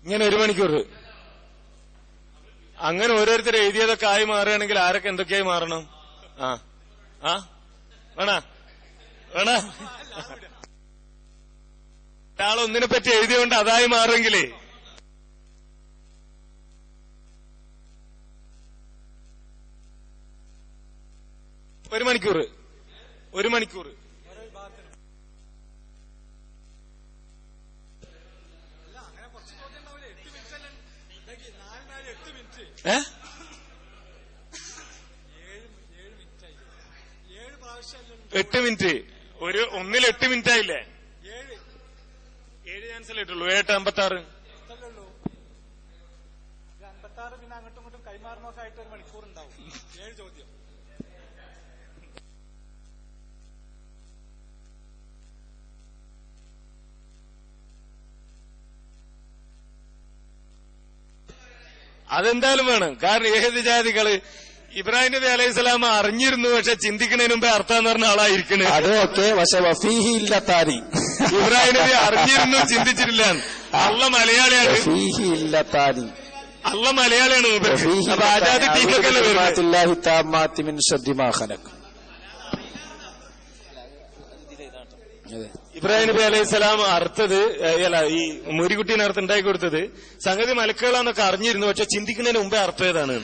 ഇങ്ങനെ 1 മണിക്കൂർ. അങ്ങനെ ഓരോരുത്തർ എഴുതിയതൊക്കെ ആയി മാറുകയാണെങ്കിൽ ആരൊക്കെ എന്തൊക്കെയായി മാറണം? വേണ ഒരാളൊന്നിനെ പറ്റി എഴുതിയോണ്ട് അതായി മാറുമെങ്കിലേ ഒരു മണിക്കൂർ ഏ 8 മിനിറ്റ്. ഒന്നിൽ 8 മിനിറ്റ് ആയില്ലേ? 7 ക്യാൻസൽ ആയിട്ടുള്ളൂ. 8:56. പിന്നെ അങ്ങോട്ടും ഇങ്ങോട്ടും കൈമാറുന്നൊക്കെ ആയിട്ട് 1 മണിക്കൂർ ഉണ്ടാവും. 7 ചോദ്യം. അതെന്തായാലും വേണം. കാരണം ഏത് ജാതികള് ഇബ്രാഹിം നബി അലൈഹി സ്വലാം അറിഞ്ഞിരുന്നു, പക്ഷെ ചിന്തിക്കുന്നതിന് മുമ്പേ അർത്ഥം എന്ന് പറഞ്ഞ ആളായിരിക്കണേ. അതൊക്കെ പക്ഷെ വഫീഹി ഇല്ലത്താരി ഇബ്രാഹിം നബി അറിഞ്ഞിരുന്നു, ചിന്തിച്ചിട്ടില്ല. അള്ള മലയാളിയാണ്. ഫീഹി ഇല്ലത്താരി അള്ള മലയാളിയാണ്. അപ്പൊ ആജാദി ടീമൊക്കെ ഇബ്രാഹിം നബി അലൈഹി സ്വലാം അർത്ഥത് ഈ മുരികുട്ടീനെ അർത്ഥം ഉണ്ടാക്കി കൊടുത്തത് സംഗതി മലക്കുകളാന്നൊക്കെ അറിഞ്ഞിരുന്നു, പക്ഷെ ചിന്തിക്കുന്നതിന് മുമ്പേ അർത്ഥം ഏതാണ്?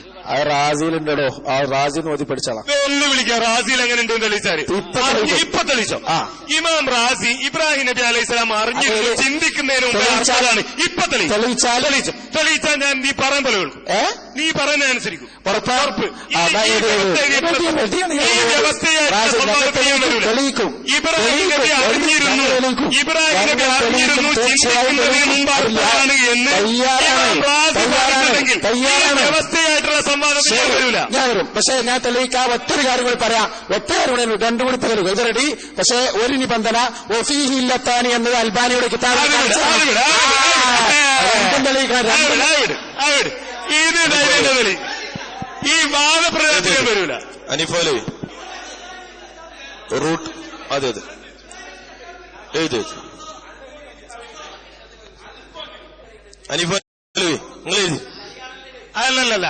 റാസിയിലുണ്ടോ? ആ റാസിന്ന് ഓതി പഠിച്ചാളാം. ഒന്ന് വിളിക്കാം. റാസിയിൽ എങ്ങനെ ഉണ്ടെന്ന് തെളിയിച്ചാല് ഇപ്പൊ തെളിച്ചോ? ഇമാം റാസി ഇബ്രാഹിം നബി അലൈഹി സ്വലാം അറിഞ്ഞിരുന്നു, ചിന്തിക്കുന്നതിന് മുമ്പേ അർത്ഥതാണ്. ഇപ്പൊ തെളിയിച്ചാൽ ഞാൻ നീ പറയാൻ പോലെ കേൾക്കും. നീ പറയുന്ന അനുസരിക്കും. ഉറപ്പ്. ഈ വ്യവസ്ഥയായിട്ട് ഇബ്രാഹിം നബി അറിഞ്ഞിരുന്നു, ചിന്തിക്കുന്നതിന് മുമ്പ് അർത്ഥമാണ് എന്ന് പറഞ്ഞിട്ടുണ്ടെങ്കിൽ വ്യവസ്ഥയായിട്ടുള്ള സംവാദത്തിൽ വരില്ല. ഞാൻ വരും. പക്ഷെ ഞാൻ തെളിയിക്കാം. ഒറ്റൊരു കാര്യം കൂടി പറയാം. ഒറ്റ കാര്യം കൂടെ 2 കൂടി തെളിവ്. ഇത് റെഡി. പക്ഷെ ഒരു നിബന്ധന, വഫീഹി ഇല്ലത്താനി എന്നത് അൽബാനിയുടെ കിതാബ് ഇത് ധൈര്യം. ഈ വാദപ്രയോഗത്തിന് വരൂല. അനിഫോലി റൂട്ട് അതെ എഴുതി അനിഫോലി നിങ്ങൾ എഴുതി. അല്ലല്ല,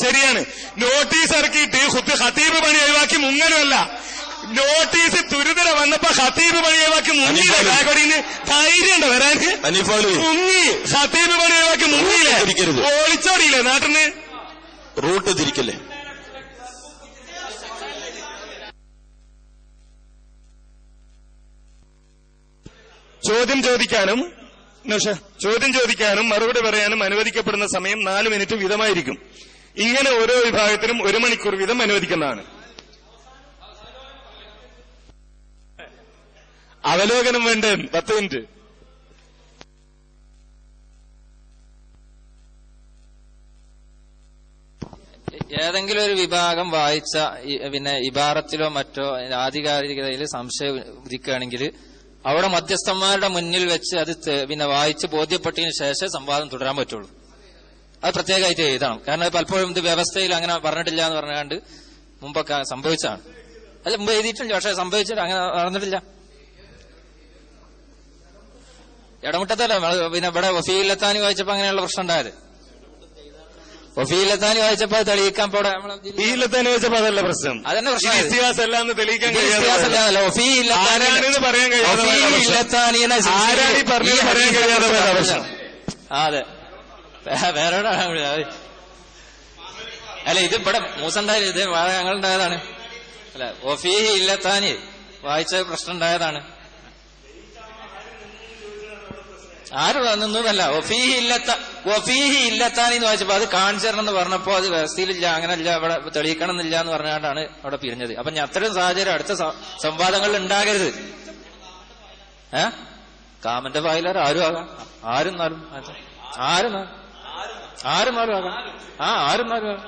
ശരിയാണ്. നോട്ടീസ് ഇറക്കിയിട്ട് ഖത്തീബ് പണി ഒഴിവാക്കി മുങ്ങലുമല്ല. നോട്ടീസ് തുരിതര വന്നപ്പോ ഖത്തീബ് പണി ഒഴിവാക്കി മുങ്ങിയില്ല. ബാഗോടിന് ധൈര്യമുണ്ടോ വരാന്? മുങ്ങി. ഖത്തീബ് പണി ഒഴിവാക്കി മുങ്ങിയില്ലേ? ഒളിച്ചോടിയില്ലേ നാട്ടിന്? റൂട്ട് തിരിക്കല്ലേ? ചോദ്യം ചോദിക്കാനും മറുപടി പറയാനും അനുവദിക്കപ്പെടുന്ന സമയം 4 മിനിറ്റ് വീതമായിരിക്കും. ഇങ്ങനെ ഓരോ വിഭാഗത്തിനും 1 മണിക്കൂർ വീതം അനുവദിക്കുന്നതാണ്. അവലോകനം വേണ്ടേ? 10 മിനിറ്റ്. ഏതെങ്കിലും ഒരു വിഭാഗം വായിച്ച പിന്നെ ഇബാറത്തിലോ മറ്റോ ആധികാരികതയിൽ സംശയം ഉദിക്കുകയാണെങ്കിൽ അവിടെ മധ്യസ്ഥന്മാരുടെ മുന്നിൽ വെച്ച് അത് പിന്നെ വായിച്ച് ബോധ്യപ്പെട്ടതിന് ശേഷം സംവാദം തുടരാൻ പറ്റുള്ളൂ. അത് പ്രത്യേകമായിട്ട് എഴുതണം. കാരണം പലപ്പോഴും ഇത് വ്യവസ്ഥയിൽ അങ്ങനെ പറഞ്ഞിട്ടില്ല എന്ന് പറഞ്ഞാണ്ട് മുമ്പൊക്കെ സംഭവിച്ചതാണ്. അല്ല, മുമ്പ് എഴുതിയിട്ടില്ല, പക്ഷെ സംഭവിച്ചിട്ട് അങ്ങനെ നടന്നിട്ടില്ല. ഇടമുട്ടത്തല്ല. പിന്നെ ഇവിടെ വഫീലത്താനി വായിച്ചപ്പോ അങ്ങനെയുള്ള പ്രശ്നം ഉണ്ടായത്. വഫീലത്താനി വായിച്ചപ്പോ തെളിയിക്കാൻ വായിച്ചപ്പോ അതല്ല പ്രശ്നം. അതന്നെ പ്രശ്നം. തെളിയിക്കാൻ അതെ, വേറെവിടാണ്. അല്ല, ഇത് ഇവിടെ മൂസണ്ടായാലും ഇത് ഞങ്ങളുണ്ടായതാണ്. അല്ല, വഫീഹി ഇല്ലത്താനി വായിച്ച പ്രശ്നം ഉണ്ടായതാണ്. ആരും നിന്നതല്ല. വഫീഹി ഇല്ലത്താനി എന്ന് വായിച്ചപ്പോ അത് കാണിച്ചു തരണം എന്ന് പറഞ്ഞപ്പോ അത് വ്യവസ്ഥയിലില്ല, അങ്ങനല്ല, ഇവിടെ തെളിയിക്കണം എന്നില്ല എന്ന് പറഞ്ഞാണ്ടാണ് അവിടെ പിരിഞ്ഞത്. അപ്പൊ ഞാൻ അത്തരം സാഹചര്യം അടുത്ത സംവാദങ്ങളിൽ ഉണ്ടാകരുത്. കാമന്റെ ഫയലർ ആരും ആകാം, ആരും നാലും ആകാം. ആരും ആകാം.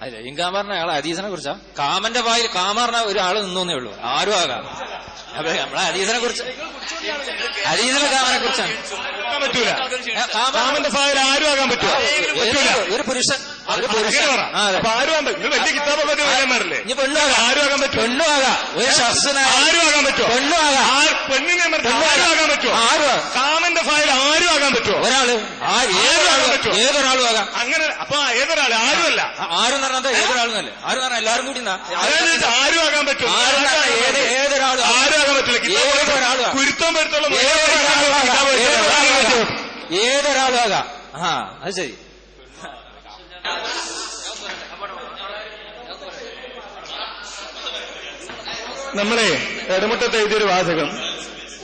അല്ല, ഇൻകാൻ പറഞ്ഞ അയാളെ ഹദീസിനെ കുറിച്ചാ. കാമന്റെ വായിൽ കാമറിന ഒരാള് നിന്നേ ഉള്ളൂ, ആരും ആകാം. അപ്പൊ നമ്മളെ ഹദീസിനെ കുറിച്ച്, ഹദീസിലെ കാമനെ കുറിച്ചാണ്. കാമന്റെ ഫയൽ ആരും ആകാൻ പറ്റുമോ? ഒരു പുരുഷൻ ഇനി പെണ്ണുമാകാം, ആരും ആകാൻ പറ്റുമോ? പെണ്ണുമാകാം. ഒരു ശസ്ത്രനായ ആരും ആകാൻ പറ്റുമോ? പെണ്ണുമാകാം. പെണ്ണിനെ ആരും ആകാൻ പറ്റുമോ? കാമന്റെ ഫയൽ ആരും ആകാൻ പറ്റുമോ? ഒരാള് ഏതൊരാളും ആകാം. അങ്ങനെ അപ്പൊ ഏതൊരാള്? ആരുമല്ല. ആരും പറഞ്ഞാൽ ഏതൊരാളെന്നല്ലേ? ആരും പറഞ്ഞാൽ എല്ലാവരും കൂടി ആരും ആകാൻ പറ്റുമോ? ഏതൊരാളും ആരും ആകാൻ പറ്റില്ല. ഏതൊരാളും കുരുത്തം വരുത്തോളം ഏതൊരാളും ആകാം. അത് ശരി. നമ്മളെ ഇടമുട്ടത്ത് എഴുതിയൊരു വാചകം,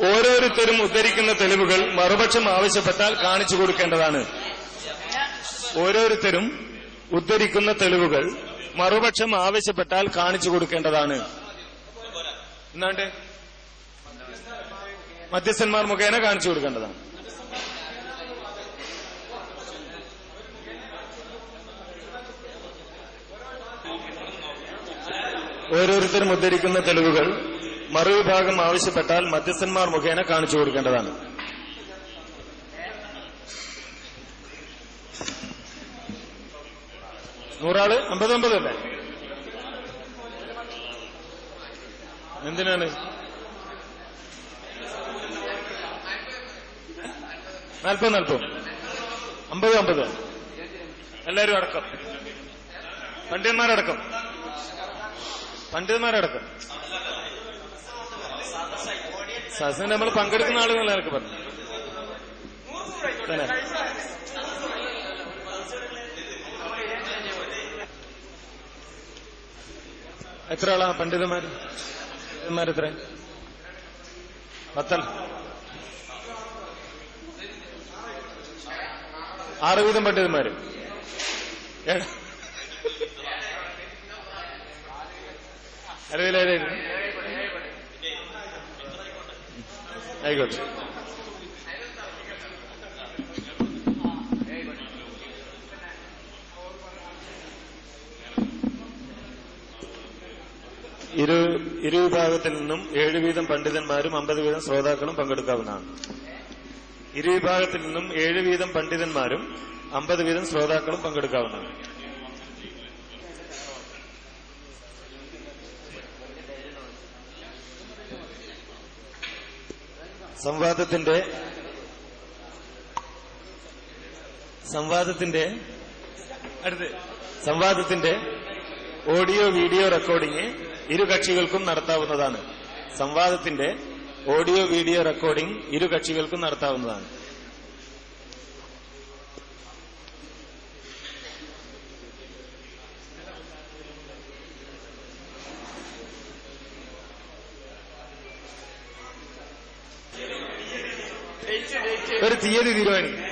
ഓരോരുത്തരും ഉദ്ധരിക്കുന്ന തെളിവുകൾ മറുപക്ഷം ആവശ്യപ്പെട്ടാൽ കാണിച്ചു കൊടുക്കേണ്ടതാണ്. ഓരോരുത്തരും ഉദ്ധരിക്കുന്ന തെളിവുകൾ മറുപക്ഷം ആവശ്യപ്പെട്ടാൽ കാണിച്ചു കൊടുക്കേണ്ടതാണ്. എന്നാണ്ട് മധ്യസ്ഥന്മാർ മുഖേന കാണിച്ചു കൊടുക്കേണ്ടതാണ്. ഓരോരുത്തരും ഉദ്ധരിക്കുന്ന തെളിവുകൾ മറുവിഭാഗം ആവശ്യപ്പെട്ടാൽ മധ്യസ്ഥന്മാർ മുഖേന കാണിച്ചു കൊടുക്കേണ്ടതാണ്. നൂറാള് 50 അല്ലേ? എന്തിനാണ് 40 50 എല്ലാവരും അടക്കം, പണ്ഡിതന്മാരടക്കം സദസ്സിന് നമ്മൾ പങ്കെടുക്കുന്ന ആളുകൾ എനിക്ക് പറഞ്ഞു. എത്ര ആളാ പണ്ഡിതന്മാര്? എത്ര? 10. 6 വീതം പണ്ഡിതന്മാര്. അറിവില്ലായിരുന്നു. ആയിക്കോട്ടെ. ഇരുവിഭാഗത്തിൽ നിന്നും 7 വീതം പണ്ഡിതന്മാരും 50 വീതം ശ്രോതാക്കളും പങ്കെടുക്കാവുന്നതാണ്. ഇരുവിഭാഗത്തിൽ നിന്നും 7 വീതം പണ്ഡിതന്മാരും 50 വീതം ശ്രോതാക്കളും പങ്കെടുക്കാവുന്നതാണ്. സംവാദത്തിന്റെ ഓഡിയോ വീഡിയോ റെക്കോർഡിംഗ് ഇരു കക്ഷികൾക്കും നടത്താവുന്നതാണ്. സംവാദത്തിന്റെ ഓഡിയോ വീഡിയോ റെക്കോർഡിംഗ് ഇരു കക്ഷികൾക്കും നടത്താവുന്നതാണ്. ഒരു തീയതി തീരുമാനിക്കും.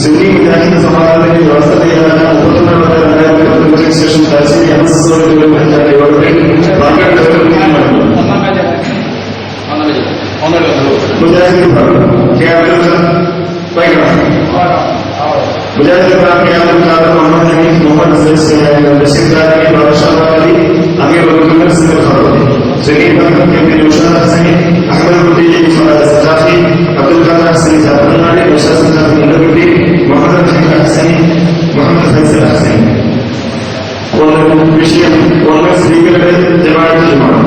സുന്നി മുജാഹിദ് സമാജത്തിന്റെ വ്യവസ്ഥതയാണ് 31 ശേഷം തലശ്ശേരി MSSോടുകൂടി മുജാഹിദ് മുഹമ്മദ് ഹനീഫ് മുഹമ്മദ് ബഷീർ ബാദഷാബാദി അമീർ സുനീൽ ഹസനി അഹമ്മദ് കുട്ടി സജാഫി അബ്ദുൽ ഖാദർ ഹസനി ജാഫർനാടി ബഷീർ സജാഫി മുല്ലക്കുട്ടി മുഹമ്മദ് ഹസനി മുഹമ്മദ് ഫൈസൽ ഹസനി. വിഷയം ഒന്ന് സ്ത്രീകളുടെ ജമാഅത്തുമാണ്.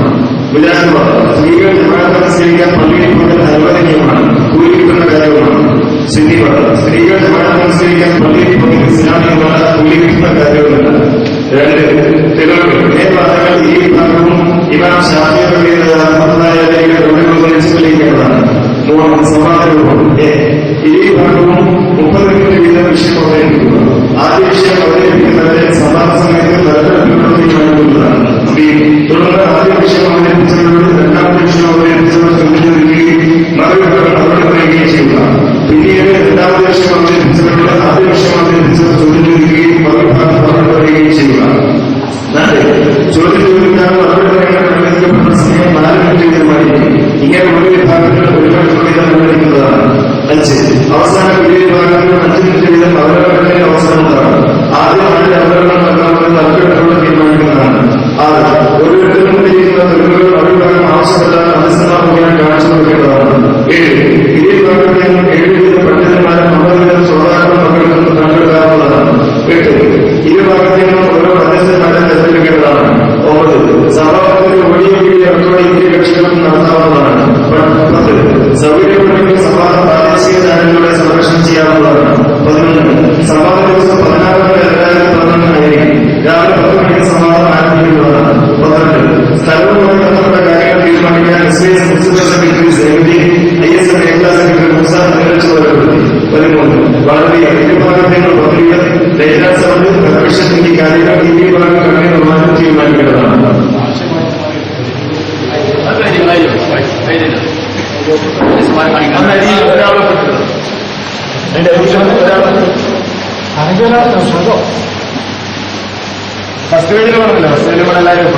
സ്ത്രീകൾ ജമാഅത്ത് സ്വീകരിക്കാൻ പള്ളിയിൽ പോകാൻ അനുവദനീയമാണ്, കൂലി കിട്ടുന്ന കാര്യവുമാണ്. സ്ത്രീകൾ ജമാഅത്ത് സ്വീകരിക്കാൻ പള്ളിയിൽ പോകുന്ന ഇസ്ലാമികമല്ല, കൂലി കിട്ടുന്ന കാര്യവുമല്ല. 2 തെളിവുകൾ. മേൽവാദങ്ങൾ ഈ വിഭാഗവും ഇമാം ഷാഫിഈ തെളിയിക്കേണ്ടതാണ്. 3 സമാധാനവും. ഈ വിഭാഗവും 30 മിനിറ്റ് വീതം വിഷയം അവതരിപ്പിക്കുക. ആദ്യ വിഷയം അവതരിപ്പിക്കുന്നവരെ സമാധാന സമയത്ത് തീരുമാനിക്കുന്നതാണ്. തുടർന്ന് ആദ്യ വിഷയം അവതരിപ്പിച്ചവരോട് രണ്ടാമത്തെ വിഷയം അവതരിപ്പിച്ചവർ ചോദിക്കുകയും മറുപടി പറയുകയും ചെയ്യുക. പിന്നീട് രണ്ടാമത്തെ വിഷയം അവതരിപ്പിച്ചവരോട് ആദ്യ വിഷയം അവതരിപ്പിച്ചവർ ചോദിക്കുകയും മറുഭാഗം മറുപടി പറയുകയും ചെയ്യുക. ചോദ്യം ചോദിക്കാനും മറുപടി പറയാനും അനുവദിക്കപ്പെട്ട സമയം 4 മിനിറ്റ് വീതമായിരിക്കും. ഇങ്ങനെ ഒരു വിഭാഗത്തിൽ ഒരുപാട് ചോദ്യം അനുവദിക്കുന്നത് കമ്മീഷൻ ഈ കാര്യങ്ങൾ ഈ വിഭാഗം കടന്നു തീരുമാനിക്കേണ്ടതാണ്. ഫസ്റ്റ് പേജിൽ പറഞ്ഞില്ല, ഫസ്റ്റ് പേജിൽ ഇവിടെ എല്ലാവരും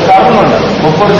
കാരണമുണ്ട് 30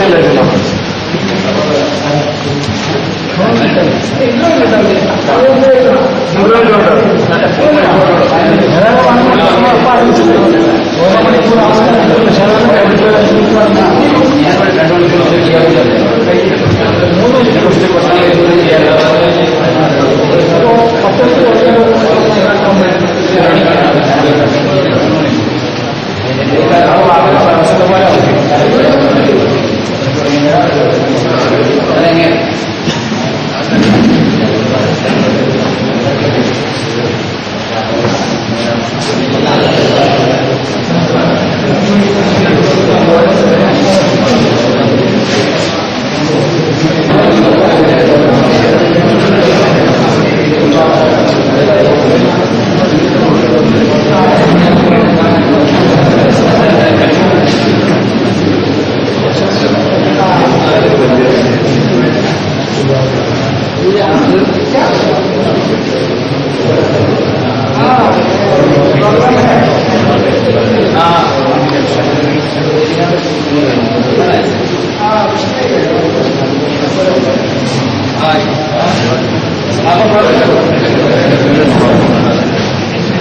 ആ